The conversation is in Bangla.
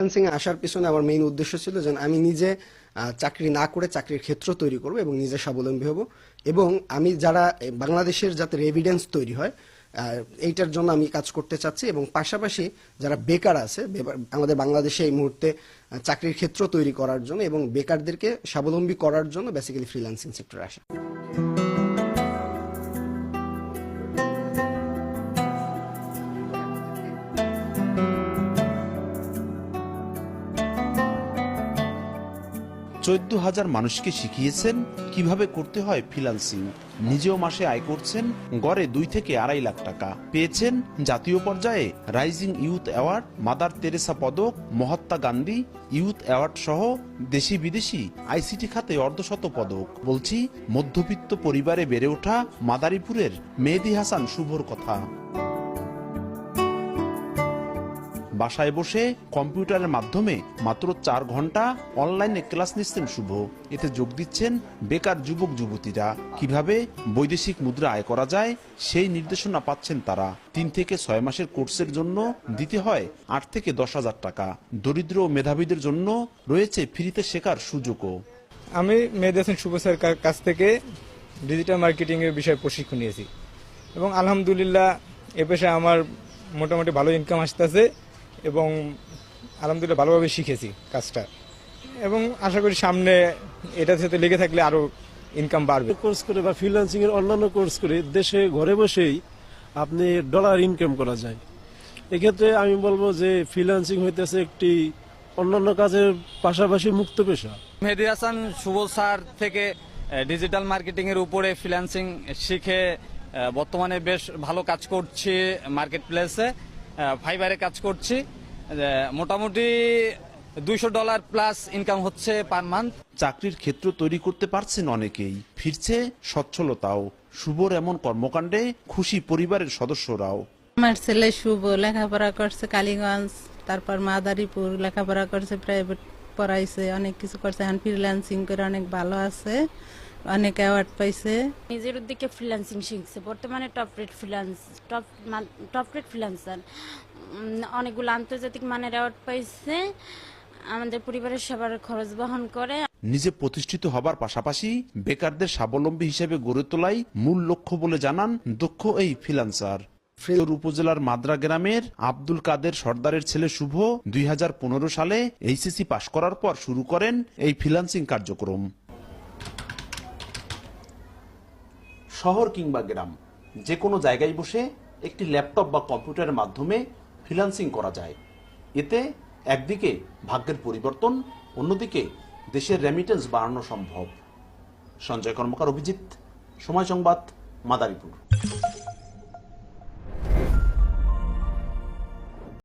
ফ্রিল্যান্সিং এ আসার পিছনে আমার মেইন উদ্দেশ্য ছিল যে আমি নিজে চাকরি না করে চাকরির ক্ষেত্র তৈরি করব এবং নিজে স্বাবলম্বী হব এবং আমি যারা বাংলাদেশের যাতে এভিডেন্স তৈরি হয় এইটার জন্য আমি কাজ করতে চাচ্ছি এবং পাশাপাশি যারা বেকার আছে আমাদের বাংলাদেশে এই মুহূর্তে চাকরির ক্ষেত্র তৈরি করার জন্য এবং বেকারদেরকে স্বাবলম্বী করার জন্য বেসিক্যালি ফ্রিল্যান্সিং সেক্টরে আসা। 14,000 মানুষকে শিখিয়েছেন কিভাবে করতে হয় ফ্রিল্যান্সিং। নিজেও মাসে আয় করছেন গড়ে 2 থেকে 2.5 লাখ টাকা। পেয়েছেন জাতীয় পর্যায়ে rising youth award, mother Teresa পদক, মহাত্মা গান্ধী ইউথ অ্যাওয়ার্ড সহ দেশি বিদেশি আইসিটি খাতে অর্ধশত পদক। বলছি মধ্যবিত্ত পরিবারে বেড়ে ওঠা মাদারীপুরের মেহেদী হাসান শুভর কথা। বাসায় বসে কম্পিউটারের মাধ্যমে মাত্র 4 ঘন্টা অনলাইনে ক্লাস নিচ্ছেন শুভ। এতে যোগ দিচ্ছেন বেকার যুবক যুবতীরা। কিভাবে বৈদেশিক মুদ্রা আয় করা যায় সেই নির্দেশনা পাচ্ছেন তারা। 3 থেকে 6 মাসের কোর্সের জন্য দিতে হয় 8 থেকে 10,000 টাকা। দরিদ্র ও মেধাবীদের জন্য রয়েছে ফ্রিতে শেখার সুযোগও। আমি মেহেদী হাসান শুভ স্যার কাছ থেকে ডিজিটাল মার্কেটিং এর বিষয়ে প্রশিক্ষণ নিয়েছি এবং আলহামদুলিল্লাহ এ পেশায় আমার মোটামুটি ভালো ইনকাম আসতেছে এবং আলহামদুলিল্লাহ ভালোভাবে শিখেছি কাজটা এবং আশা করি সামনে এটার সাথে লেগে থাকলে আরো ইনকাম বাড়বে। কোর্স করে বা ফ্রিল্যান্সিং এর অন্যান্য কোর্স করে দেশে ঘরে বসেই আপনি ডলার ইনকাম করা যায়। এক্ষেত্রে আমি বলবো যে ফ্রিল্যান্সিং হইতেছে একটি অন্যান্য কাজের পাশাপাশি মুক্ত পেশা। মেহেদী হাসান শুভ স্যার থেকে ডিজিটাল মার্কেটিং এর উপরে ফ্রিল্যান্সিং শিখে বর্তমানে বেশ ভালো কাজ করছি। মার্কেট প্লেসে ফাইবারে কাজ করছি। মোটামুটি $200 প্লাস ইনকাম হচ্ছে পার মান্থ। চাকরির ক্ষেত্র তৈরি করতে পারছেন অনেকেই, ফিরছে সচ্ছলতাও। শুভর এমন কর্মকাণ্ডে খুশি পরিবারের সদস্যরাও। আমার ছেলে শুভ লেখাপড়া করছে কালীগঞ্জ, তারপর মাদারীপুর লেখাপড়া করছে, প্রাইভেট পড়াইছে, অনেক কিছু করছে। এখন ফ্রিল্যান্সিং করে অনেক ভালো আছে, অনেক অ্যাওয়ার্ড পাইছে। নিজের উদ্যোগে ফ্রিল্যান্সিং শিখছে, বর্তমানে টপ রেট ফ্রিল্যান্সার। অনেকগুলো আন্তর্জাতিক মানের অ্যাওয়ার্ড পাইছে। আমাদের পরিবারের সবার খরচ বহন করে। নিজে প্রতিষ্ঠিত হবার পাশাপাশি বেকারদের স্বাবলম্বী হিসেবে গড়ে তোলাই মূল লক্ষ্য বলে জানান দক্ষ এই ফ্রিল্যান্সার। ফ্রিল্যান্সার উপজেলার মাদ্রা গ্রামের আব্দুল কাদের সর্দারের ছেলে শুভ 2015 সালে এইচএসসি পাশ করার পর শুরু করেন এই ফ্রিল্যান্সিং কার্যক্রম। শহর কিংবা গ্রাম যে কোনো জায়গায় বসে একটি ল্যাপটপ বা কম্পিউটারের মাধ্যমে ফ্রিল্যান্সিং করা যায়। এতে একদিকে ভাগ্যের পরিবর্তন, অন্যদিকে দেশের রেমিটেন্স বাড়ানো সম্ভব। সঞ্জয় কর্মকার, অভিজিৎ, সময় সংবাদ, মাদারীপুর।